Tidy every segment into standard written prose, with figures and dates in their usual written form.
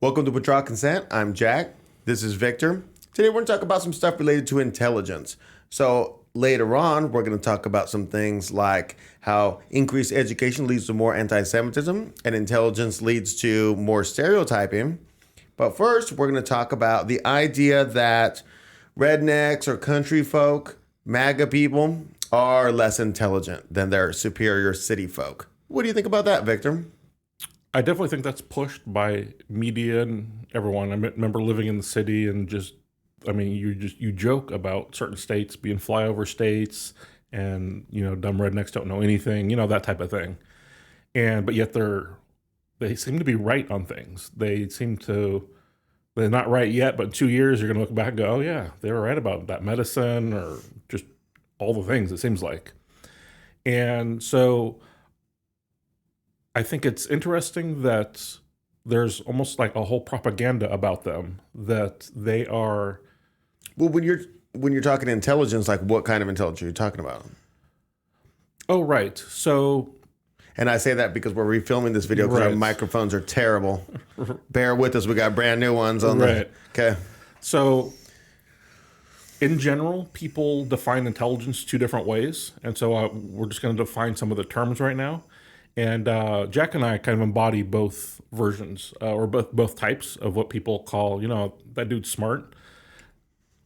Welcome to Withdraw Consent. I'm Jack. This is Victor. Today we're going to talk about some stuff related to intelligence. So later on, we're going to talk about some things like how increased education leads to more anti-Semitism and intelligence leads to more stereotyping. But first, we're going to talk about the idea that rednecks or country folk, MAGA people, are less intelligent than their superior city folk. What do you think about that, Victor? I definitely think that's pushed by media and everyone. I remember living in the city and you joke about certain states being flyover states and, dumb rednecks don't know anything, that type of thing. But yet they seem to be right on things. They're not right yet, but in 2 years, you're going to look back and go, oh yeah, they were right about that medicine or just all the things, it seems like. And so I think it's interesting that there's almost like a whole propaganda about them, that they are. Well, when you're talking intelligence, like what kind of intelligence are you talking about? Oh, right. So. And I say that because we're refilming this video because our microphones are terrible. Bear with us. We got brand new ones on Okay. So in general, people define intelligence two different ways. And so we're just going to define some of the terms right now. And Jack and I kind of embody both versions or both types of what people call, that dude's smart.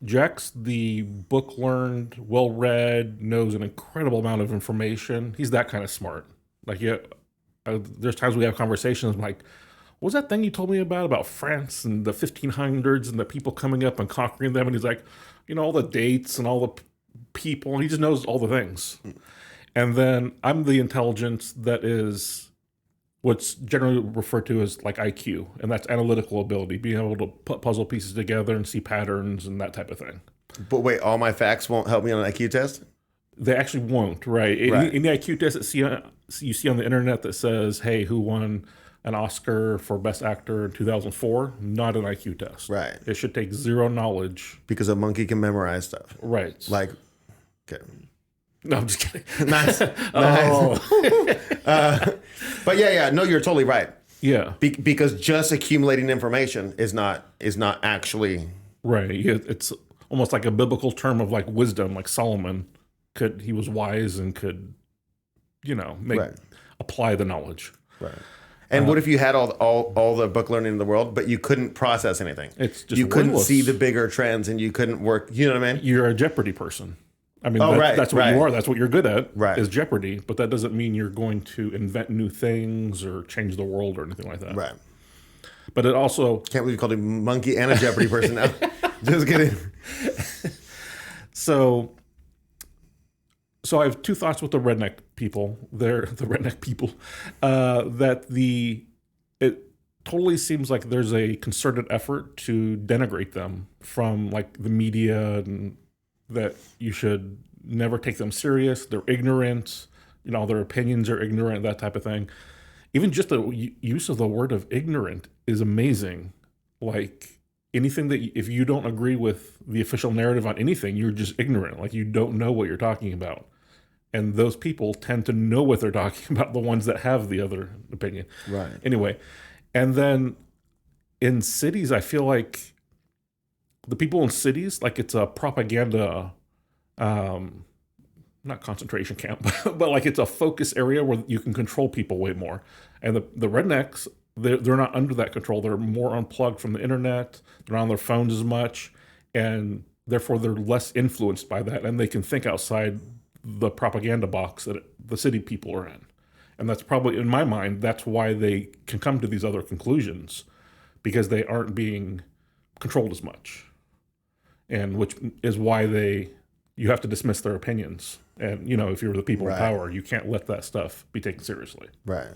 Jack's the book-learned, well-read, knows an incredible amount of information. He's that kind of smart. Like, there's times we have conversations like, what was that thing you told me about France and the 1500s and the people coming up and conquering them? And he's like, all the dates and all the people. He just knows all the things. And then I'm the intelligence that is what's generally referred to as like IQ, and that's analytical ability, being able to put puzzle pieces together and see patterns and that type of thing. But wait, all my facts won't help me on an IQ test? They actually won't, right? In the IQ test that you see on the internet that says, hey, who won an Oscar for Best Actor in 2004? Not an IQ test. Right. It should take zero knowledge. Because a monkey can memorize stuff. Right. Like, okay. No, I'm just kidding. Nice. Oh. But yeah, no, you're totally right. Yeah. Because just accumulating information is not actually right. It's almost like a biblical term of like wisdom, like Solomon he was wise and could, apply the knowledge. Right. And what if you had all the book learning in the world, but you couldn't process anything? It's just you couldn't worthless. see the bigger trends, and you couldn't work. You know what I mean? You're a Jeopardy person. I mean, that's what you are. That's what you're good at, is Jeopardy. But that doesn't mean you're going to invent new things or change the world or anything like that. Right. But it also... Can't believe you called a monkey and a Jeopardy person now. Just kidding. So I have two thoughts with the redneck people. They're the redneck people. It totally seems like there's a concerted effort to denigrate them from like the media, and that you should never take them serious. They're ignorant. Their opinions are ignorant, that type of thing. Even just the use of the word of ignorant is amazing. Like anything that if you don't agree with the official narrative on anything, you're just ignorant. Like you don't know what you're talking about. And those people tend to know what they're talking about, the ones that have the other opinion. Right. Anyway, and then in cities, I feel like the people in cities, like it's a propaganda, not concentration camp, but like it's a focus area where you can control people way more. And the rednecks, they're not under that control. They're more unplugged from the internet. They're not on their phones as much. And therefore, they're less influenced by that. And they can think outside the propaganda box that the city people are in. And that's probably, in my mind, that's why they can come to these other conclusions, because they aren't being controlled as much. And which is why you have to dismiss their opinions. And, if you're the people in power, you can't let that stuff be taken seriously. Right.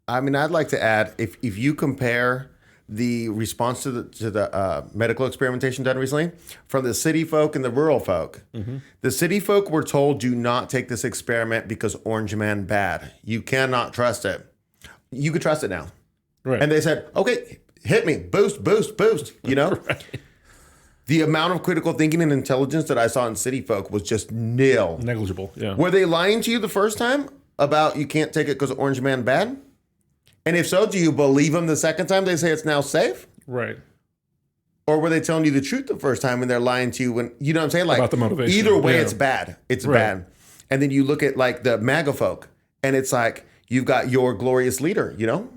I mean, I'd like to add, if you compare the response to the medical experimentation done recently from the city folk and the rural folk. Mm-hmm. The city folk were told, do not take this experiment because Orange Man bad. You cannot trust it. You could trust it now. Right. And they said, okay, hit me, boost. Right. The amount of critical thinking and intelligence that I saw in city folk was just nil. Negligible, yeah. Were they lying to you the first time about you can't take it because Orange Man bad? And if so, do you believe them the second time they say it's now safe? Right. Or were they telling you the truth the first time and they're lying to you when, you know what I'm saying? Like, About the motivation. either way, Yeah. it's bad. It's Right. bad. And then you look at like the MAGA folk and it's like, you've got your glorious leader, you know,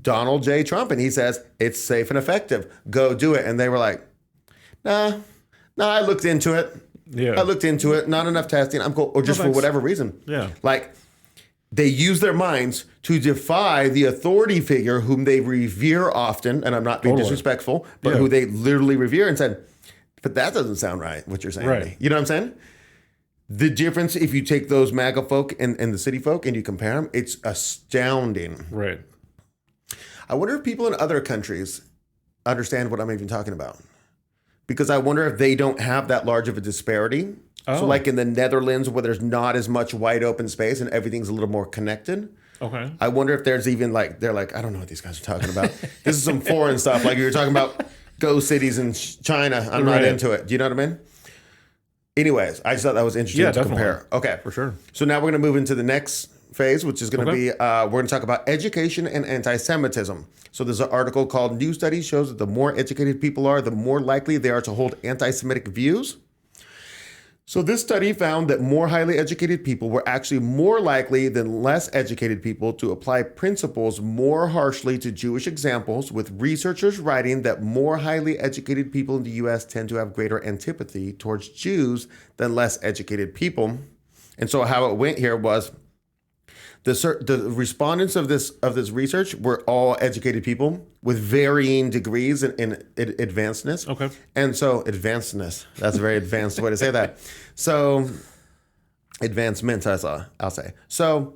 Donald J. Trump. And he says, it's safe and effective. Go do it. And they were like, nah, I looked into it. Yeah. I looked into it. Not enough testing. I'm cool. Or just for thanks. whatever reason. Yeah. Like, they use their minds to defy the authority figure whom they revere often, and I'm not being disrespectful, but Yeah. who they literally revere, and said, but that doesn't sound right, what you're saying. Right. To me. You know what I'm saying? The difference, if you take those MAGA folk and the city folk and you compare them, it's astounding. Right. I wonder if people in other countries understand what I'm even talking about. Because I wonder if they don't have that large of a disparity. Oh. So like in the Netherlands where there's not as much wide open space and everything's a little more connected. Okay. I wonder if there's even like, they're like, I don't know what these guys are talking about. This is some foreign stuff. Like you were talking about ghost cities in China. I'm not Right. into it. Do you know what I mean? Anyways, I just thought that was interesting to definitely. compare. Okay. For sure. So now we're going to move into the next phase, which is going to Okay. be, we're going to talk about education and anti-Semitism. So there's an article called New Study Shows that the more educated people are, the more likely they are to hold anti-Semitic views. So this study found that more highly educated people were actually more likely than less educated people to apply principles more harshly to Jewish examples, with researchers writing that more highly educated people in the U.S. tend to have greater antipathy towards Jews than less educated people. And so how it went here was the respondents of this research were all educated people with varying degrees in advancedness. Okay. And so advancedness, that's a very advanced way to say that. So advancement, I'll say. So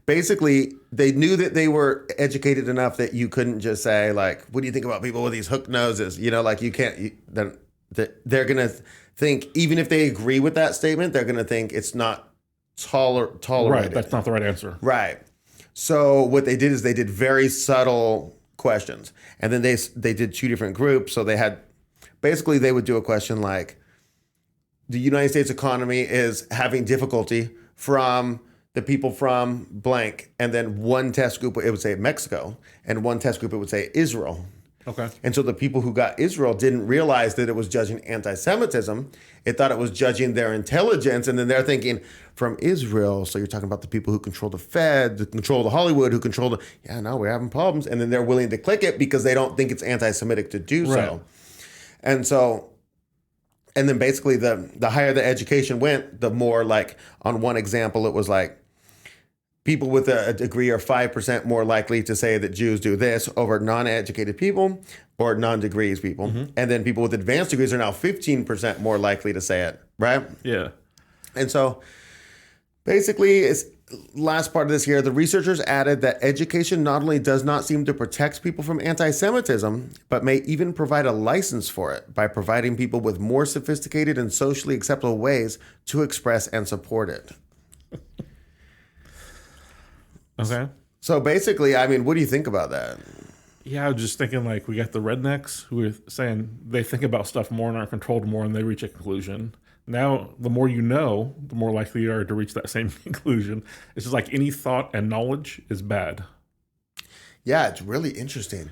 basically they knew that they were educated enough that you couldn't just say like, what do you think about people with these hooked noses? You know, like you can't, they're going to think, even if they agree with that statement, they're going to think it's not tolerated. Right. That's not the right answer. Right. So what they did is they did very subtle questions, and then they did two different groups. So they had, basically they would do a question like, the United States economy is having difficulty from the people from blank, and then one test group it would say Mexico, and one test group it would say Israel. Okay. And so the people who got Israel didn't realize that it was judging anti-Semitism. It thought it was judging their intelligence. And then they're thinking, from Israel, so you're talking about the people who control the Fed, who control the Hollywood, who control the, yeah, no, we're having problems. And then they're willing to click it because they don't think it's anti-Semitic to do so. Right. And then basically the higher the education went, the more like, on one example, it was like, people with a degree are 5% more likely to say that Jews do this over non-educated people or non-degrees people. Mm-hmm. And then people with advanced degrees are now 15% more likely to say it, right? Yeah. And so basically, it's last part of this here, the researchers added that education not only does not seem to protect people from anti-Semitism, but may even provide a license for it by providing people with more sophisticated and socially acceptable ways to express and support it. Okay. So basically, I mean, what do you think about that? Yeah, I was just thinking like we got the rednecks who are saying they think about stuff more and are controlled more and they reach a conclusion. Now, the more you know, the more likely you are to reach that same conclusion. It's just like any thought and knowledge is bad. Yeah, it's really interesting.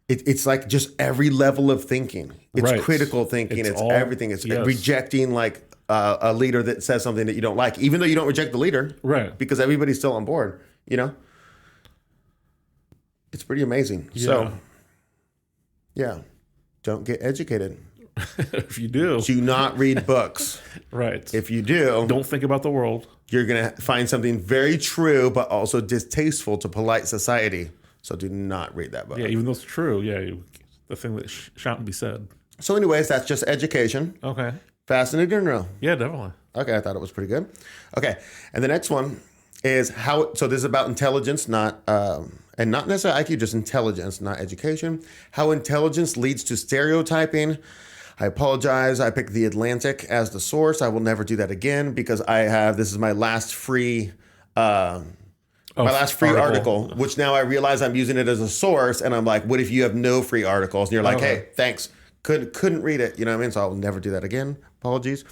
It's like just every level of thinking. It's Right. critical thinking. It's all- everything. It's yes. rejecting like a leader that says something that you don't like, even though you don't reject the leader. Right. Because everybody's still on board, you know? It's pretty amazing. Yeah. So, yeah, don't get educated. If you do. Do not read books. Right. If you do, Don't think about the world. you're going to find something very true, but also distasteful to polite society. So do not read that book. Yeah, even though it's true. Yeah, the thing that shan't be said. So anyways, that's just education. Okay. Fascinating or no? Yeah, definitely. Okay, I thought it was pretty good. Okay, and the next one is how, so this is about intelligence, not, and not necessarily IQ, just intelligence, not education. How intelligence leads to stereotyping. I apologize. I picked The Atlantic as the source. I will never do that again because this is my last free article, which now I realize I'm using it as a source. And I'm like, what if you have no free articles? And you're like, hey, thanks. Couldn't read it. You know what I mean? So I'll never do that again. Apologies.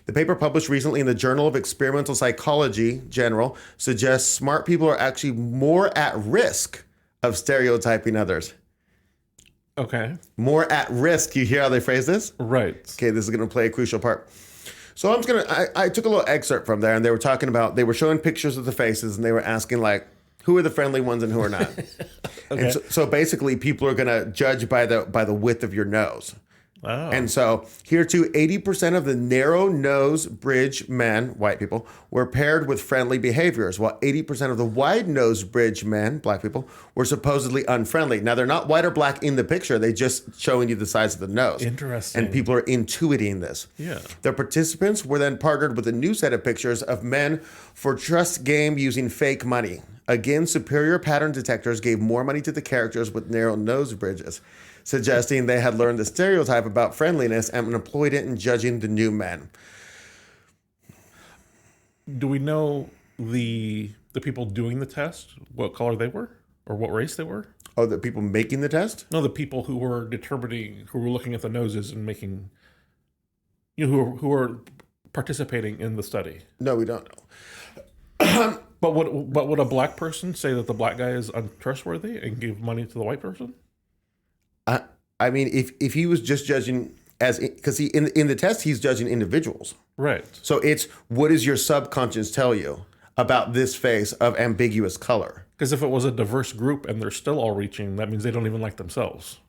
The paper published recently in the Journal of Experimental Psychology General suggests smart people are actually more at risk of stereotyping others. Okay. More at risk. You hear how they phrase this? Right. Okay, this is going to play a crucial part. So I took a little excerpt from there, and they were talking about, they were showing pictures of the faces, and they were asking, like, who are the friendly ones and who are not? Okay. And so basically, people are going to judge by the width of your nose. Oh. And so here too, 80% of the narrow nose bridge men, white people, were paired with friendly behaviors, while 80% of the wide nose bridge men, black people, were supposedly unfriendly. Now, they're not white or black in the picture. They just showing you the size of the nose. Interesting. And people are intuiting this. Yeah. The participants were then partnered with a new set of pictures of men for trust game using fake money. Again, superior pattern detectors gave more money to the characters with narrow nose bridges, suggesting they had learned the stereotype about friendliness and employed it in judging the new men. Do we know the people doing the test, what color they were or what race they were? Oh, the people making the test? No, the people who were determining, who were looking at the noses and making, who were participating in the study. No, we don't know. But would a black person say that the black guy is untrustworthy and give money to the white person? I mean, if he was just judging because in the test he's judging individuals, right? So it's what does your subconscious tell you about this face of ambiguous color? Because if it was a diverse group and they're still all reaching, that means they don't even like themselves.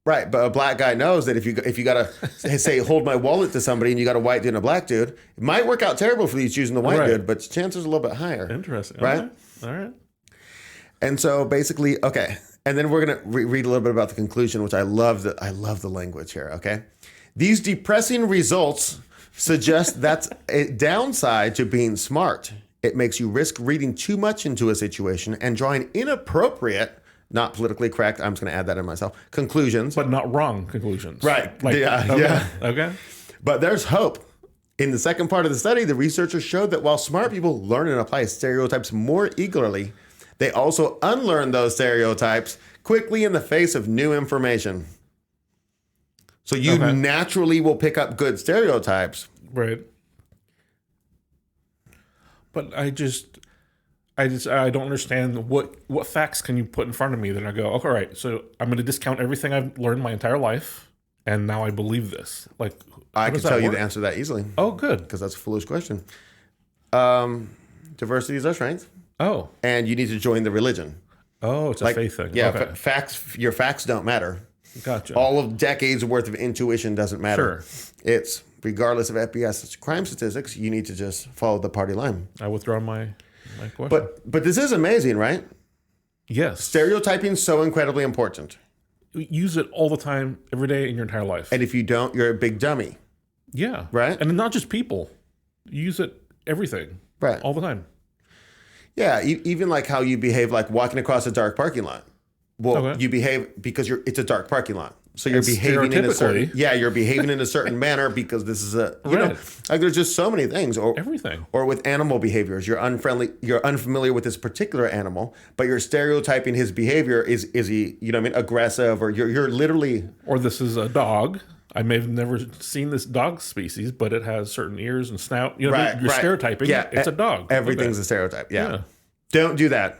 Right, but a black guy knows that if you gotta say hold my wallet to somebody and you got a white dude and a black dude, it might work out terrible for you choosing the white dude, but chances are a little bit higher. Interesting, right? Okay. All right. And so basically, okay, and then we're gonna read a little bit about the conclusion, which I love the language here. Okay, these depressing results suggest that's a downside to being smart. It makes you risk reading too much into a situation and drawing inappropriate, not politically correct, I'm just going to add that in myself, conclusions. But not wrong conclusions. Right. Like, yeah. Okay. Yeah. Okay. But there's hope. In the second part of the study, the researchers showed that while smart people learn and apply stereotypes more eagerly, they also unlearn those stereotypes quickly in the face of new information. So you naturally will pick up good stereotypes. Right. But I don't understand what facts can you put in front of me that I go, okay, all right, so I'm going to discount everything I've learned my entire life, and now I believe this. Like, I can tell you the answer to that easily. Oh, good. Because that's a foolish question. Diversity is our strength. Oh. And you need to join the religion. Oh, it's a faith thing. Yeah, okay. Your facts don't matter. Gotcha. All of decades worth of intuition doesn't matter. Sure. It's regardless of FBI crime statistics, you need to just follow the party line. I withdraw my question. But this is amazing, right? Yes. Stereotyping is so incredibly important. Use it all the time, every day in your entire life. And if you don't, you're a big dummy. Yeah. Right? And not just people. Use it everything. Right. All the time. Yeah, even like how you behave like walking across a dark parking lot. Well, you behave because it's a dark parking lot. So you're behaving in a certain you're behaving in a certain manner because this is you know, like there's just so many things. Or everything. Or with animal behaviors, you're unfamiliar with this particular animal, but you're stereotyping his behavior. Is he, you know what I mean, aggressive, or you're literally, or this is a dog. I may have never seen this dog species, but it has certain ears and snout. You know, you're stereotyping. Yeah, it's a dog. Everything's a stereotype. Yeah. Don't do that.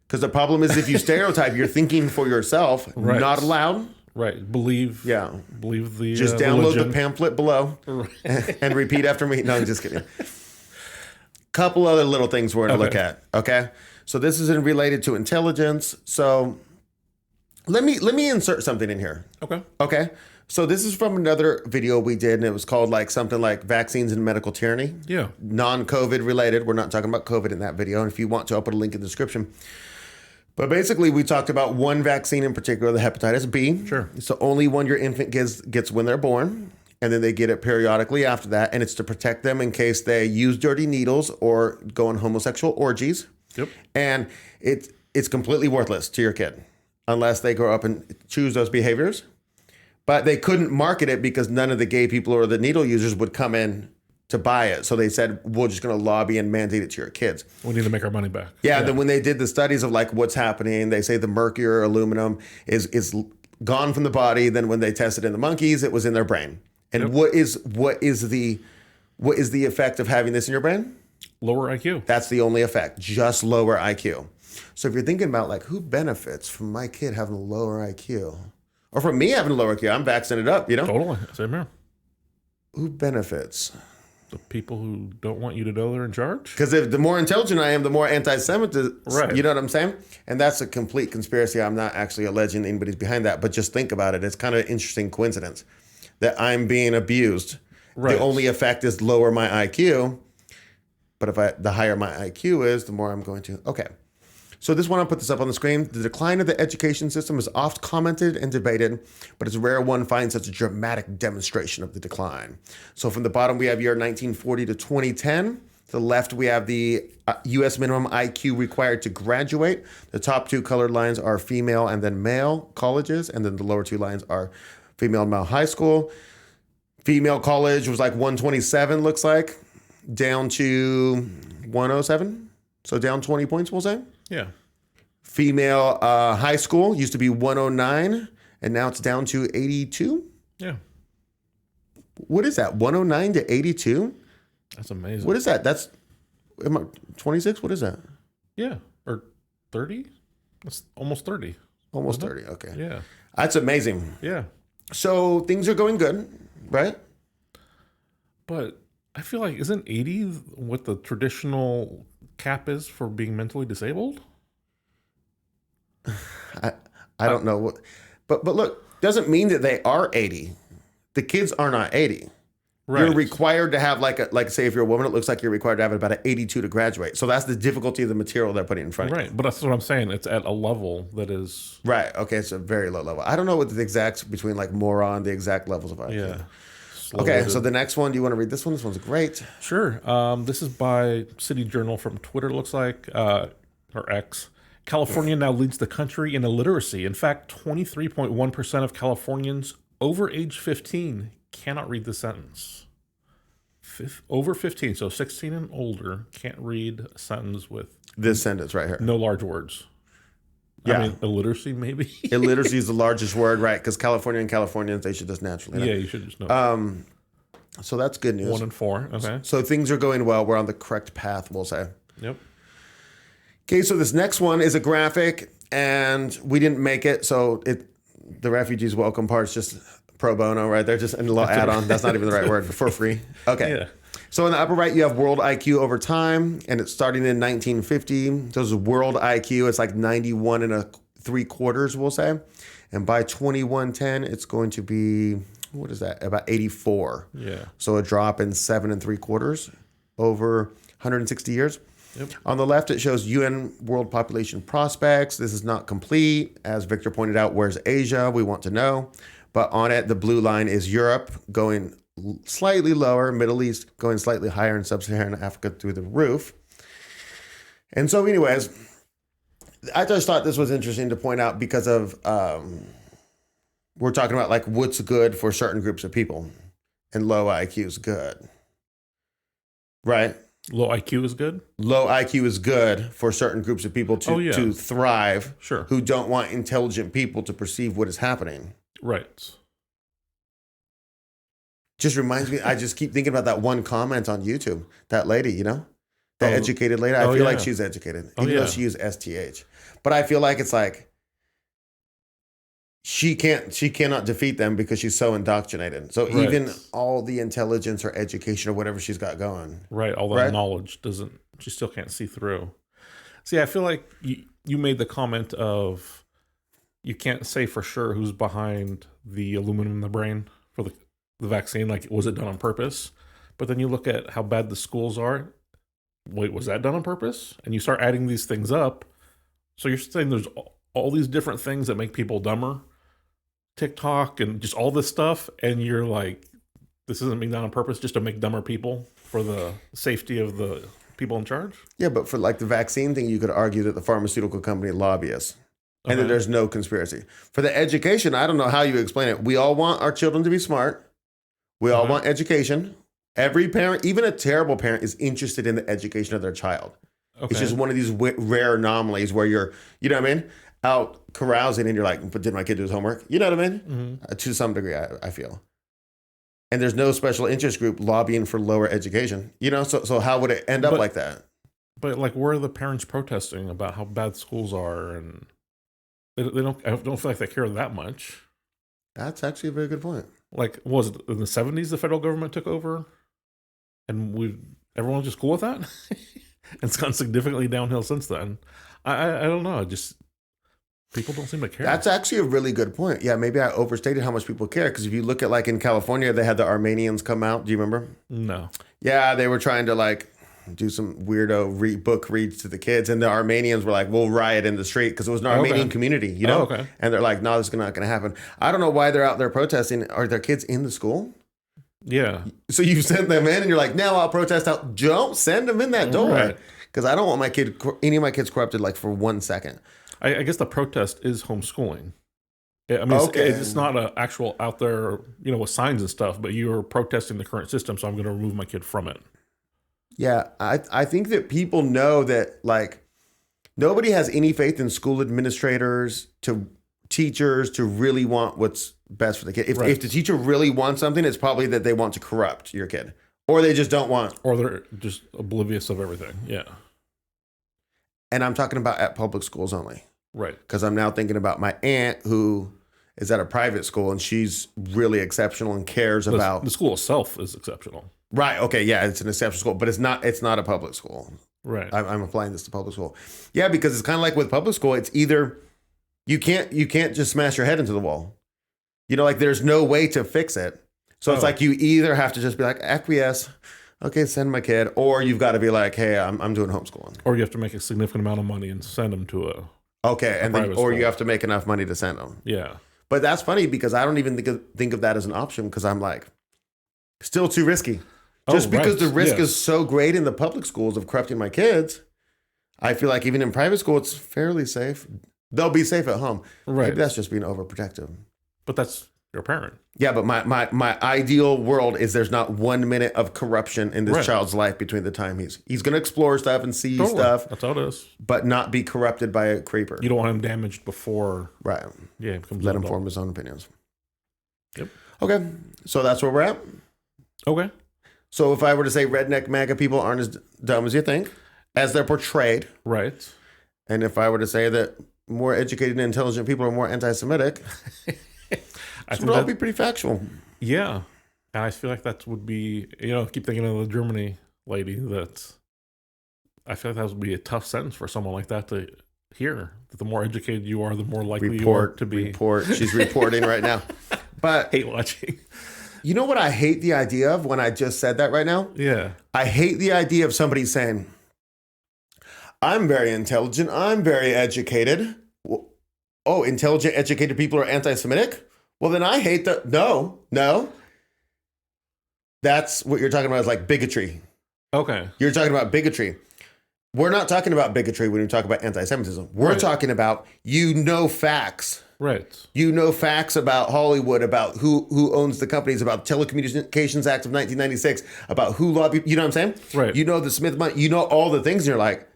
Because the problem is if you stereotype, you're thinking for yourself, not allowed. Right. Believe the just download the pamphlet below and repeat after me. No, I'm just kidding. Couple other little things we're going to look at. Okay. So this isn't related to intelligence. So let me insert something in here. Okay. So this is from another video we did, and it was called like something like vaccines and medical tyranny. Yeah. Non-COVID related. We're not talking about COVID in that video. And if you want to, I'll put a link in the description. But basically, we talked about one vaccine in particular, the hepatitis B. Sure. It's the only one your infant gets when they're born, and then they get it periodically after that, and it's to protect them in case they use dirty needles or go on homosexual orgies. Yep. And it's completely worthless to your kid unless they grow up and choose those behaviors. But they couldn't market it because none of the gay people or the needle users would come in to buy it. So they said, we're just going to lobby and mandate it to your kids. We need to make our money back. Yeah. Then when they did the studies of like what's happening, they say the mercury or aluminum is gone from the body. Then when they tested in the monkeys, it was in their brain. And what is the What is the effect of having this in your brain? Lower IQ. That's the only effect, just lower IQ. So if you're thinking about like who benefits from my kid having a lower IQ, or from me having a lower IQ, I'm vaccinated up, you know? Totally. Same here. Who benefits? The people who don't want you to know they're in charge? Because the more intelligent I am, the more anti-Semitism. Right. You know what I'm saying? And that's a complete conspiracy. I'm not actually alleging anybody's behind that, but just think about it. It's kind of an interesting coincidence that I'm being abused. Right. The only effect is lower my IQ. But the higher my IQ is, the more I'm going to. Okay. So this one, I'll put this up on the screen. The decline of the education system is oft commented and debated, but it's rare one finds such a dramatic demonstration of the decline. So from the bottom, we have year 1940 to 2010. To the left, we have the U.S. minimum IQ required to graduate. The top two colored lines are female and then male colleges, and then the lower two lines are female and male high school. Female college was like 127, looks like, down to 107. So down 20 points, we'll say. Yeah. Female high school used to be 109, and now it's down to 82. Yeah. What is that? 109 to 82? That's amazing. What is that? That's 26? What is that? Yeah. Or 30? That's almost 30. Almost 30. Okay. Yeah. That's amazing. Yeah. So things are going good, right? But I feel like, isn't 80 what the traditional cap is for being mentally disabled? I don't know what, but look, doesn't mean that they are 80. The kids are not 80. Right. You're required to have like say if you're a woman, it looks like you're required to have about an 82 to graduate. So that's the difficulty of the material they're putting in front of you. Right, but that's what I'm saying. It's at a level that is right. Okay, it's a very low level. I don't know what the exact between like moron, the exact levels of IQ. Yeah. Okay, so the next one, do you want to read this one? This one's great. Sure. This is by City Journal from Twitter, looks like, or X. California now leads the country in illiteracy. In fact, 23.1% of Californians over age 15 cannot read the sentence. Over 15, so 16 and older, can't read a sentence with this sentence right here. No large words. Yeah. I mean, illiteracy, maybe? Illiteracy is the largest word, right? Because Californians, they should just naturally know. Yeah, you should just know. So that's good news. 1 in 4, okay. So things are going well. We're on the correct path, we'll say. Yep. Okay, so this next one is a graphic, and we didn't make it, so the refugees welcome part's just pro bono, right? They're just a little add-on. That's not even the right word, for free. Okay. Yeah. So in the upper right, you have world IQ over time, and it's starting in 1950. So this is world IQ. It's like 91 and 3/4, we'll say. And by 2110, it's going to be, what is that? About 84. Yeah. So a drop in 7 3/4 over 160 years. Yep. On the left, it shows UN world population prospects. This is not complete. As Victor pointed out, where's Asia? We want to know. But on it, the blue line is Europe going slightly lower, Middle East going slightly higher, and Sub-Saharan Africa through the roof. And so anyways, I just thought this was interesting to point out because of, we're talking about like what's good for certain groups of people, and low IQ is good, right? Low IQ is good? Low IQ is good for certain groups of people to thrive, sure, who don't want intelligent people to perceive what is happening. Right. Just reminds me, I just keep thinking about that one comment on YouTube. That lady, you know? That educated lady. I feel like she's educated. Even though she used STH. But I feel like it's like she cannot defeat them because she's so indoctrinated. So even all the intelligence or education or whatever she's got going. Right. All that knowledge she still can't see through. See, I feel like you made the comment of you can't say for sure who's behind the aluminum in the brain for the vaccine. Like, was it done on purpose? But then you look at how bad the schools are. Wait, was that done on purpose? And you start adding these things up. So you're saying there's all these different things that make people dumber. TikTok and just all this stuff. And you're like, this isn't being done on purpose just to make dumber people for the safety of the people in charge? Yeah, but for like the vaccine thing, you could argue that the pharmaceutical company lobbyists. And that there's no conspiracy. For the education, I don't know how you explain it. We all want our children to be smart. We all want education. Every parent, even a terrible parent, is interested in the education of their child. Okay. It's just one of these rare anomalies where you're, you know what I mean, out carousing and you're like, but did my kid do his homework? You know what I mean? Mm-hmm. To some degree, I feel. and there's no special interest group lobbying for lower education. So how would it end up like that? But like, where are the parents protesting about how bad schools are? And they don't. I don't feel like they care that much. That's actually a very good point. Like, was it in the 70s the federal government took over, and everyone was just cool with that? It's gone significantly downhill since then. I don't know. Just people don't seem to care. That's actually a really good point. Yeah, maybe I overstated how much people care, because if you look at, like, in California, they had the Armenians come out. Do you remember? No. Yeah, they were trying to, like, do some weirdo book reads to the kids, and the Armenians were like, we'll riot in the street, because it was an Armenian community, Okay. And they're like, no, this is not going to happen. I don't know why they're out there protesting. Are their kids in the school? Yeah. So you send them in, and you're like, no, I'll protest out. Don't send them in that door, because I don't want any of my kids corrupted, like, for 1 second. I guess the protest is homeschooling. I mean, it's not an actual out there, with signs and stuff, but you're protesting the current system, so I'm going to remove my kid from it. Yeah, I think that people know that, like, nobody has any faith in school administrators to teachers to really want what's best for the kid. If the teacher really wants something, it's probably that they want to corrupt your kid, or they just don't want. Or they're just oblivious of everything. Yeah. And I'm talking about at public schools only. Right. Because I'm now thinking about my aunt who is at a private school, and she's really exceptional and cares about. The school itself is exceptional. Right. Okay. Yeah, it's an exceptional school, but it's not a public school. Right. I'm applying this to public school. Yeah, because it's kind of like with public school, it's either you can't just smash your head into the wall. Like, there's no way to fix it. So it's like you either have to just be like, acquiesce, okay, send my kid, or you've got to be like, hey, I'm doing homeschooling. Or you have to make a significant amount of money and send them to a or you have to make enough money to send them. Yeah. But that's funny, because I don't even think of that as an option, because I'm like, still too risky. Just because the risk is so great in the public schools of corrupting my kids, I feel like even in private school, it's fairly safe. They'll be safe at home. Right. Maybe that's just being overprotective. But that's your parent. Yeah, but my ideal world is there's not 1 minute of corruption in this child's life between the time he's going to explore stuff and see stuff. That's how it is. But not be corrupted by a creeper. You don't want him damaged before. Right. Yeah. Let him form his own opinions. Yep. Okay. So that's where we're at. Okay. So if I were to say redneck MAGA people aren't as dumb as you think, as they're portrayed. Right. And if I were to say that more educated and intelligent people are more anti-Semitic, this would all be pretty factual. Yeah. And I feel like that would be, I keep thinking of the Germany lady, that I feel like that would be a tough sentence for someone like that to hear. That the more educated you are, the more likely you are to be. She's reporting right now. But hate watching. You know what I hate the idea of when I just said that right now? Yeah. I hate the idea of somebody saying, I'm very intelligent, I'm very educated. Oh, intelligent, educated people are anti-Semitic? Well, then I hate that. No. That's what you're talking about, is like bigotry. Okay. You're talking about bigotry. We're not talking about bigotry when we talk about anti-Semitism. We're talking about, facts. Right. Facts about Hollywood, about who owns the companies, about Telecommunications Act of 1996, about who lobbied. You know what I'm saying? Right. The Smith money. All the things. And you're like,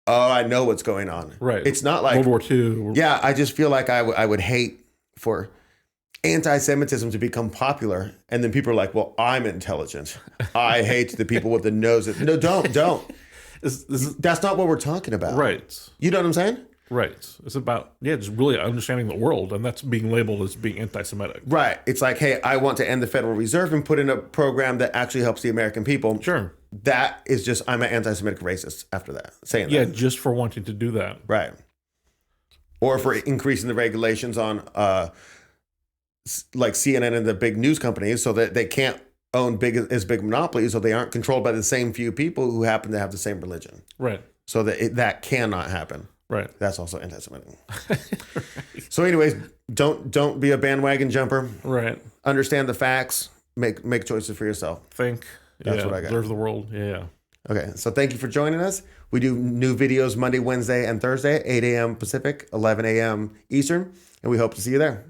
oh, I know what's going on. Right. It's not like World War II. Yeah, I just feel like I would hate for anti-Semitism to become popular, and then people are like, well, I'm intelligent. I hate the people with the noses. No, don't. That's not what we're talking about. Right. You know what I'm saying? Right. It's about, just really understanding the world, and that's being labeled as being anti-Semitic. Right. It's like, hey, I want to end the Federal Reserve and put in a program that actually helps the American people. Sure. That is just, I'm an anti-Semitic racist after that, saying that. Yeah, just for wanting to do that. Right. Or for increasing the regulations on like CNN and the big news companies, so that they can't own big monopolies, so they aren't controlled by the same few people who happen to have the same religion. Right. So that cannot happen. Right. That's also anti-Semitic. Right. So anyways, don't be a bandwagon jumper. Right. Understand the facts. Make choices for yourself. Think. That's what I got. Observe the world. Yeah. Okay. So thank you for joining us. We do new videos Monday, Wednesday, and Thursday, 8 a.m. Pacific, 11 a.m. Eastern, and we hope to see you there.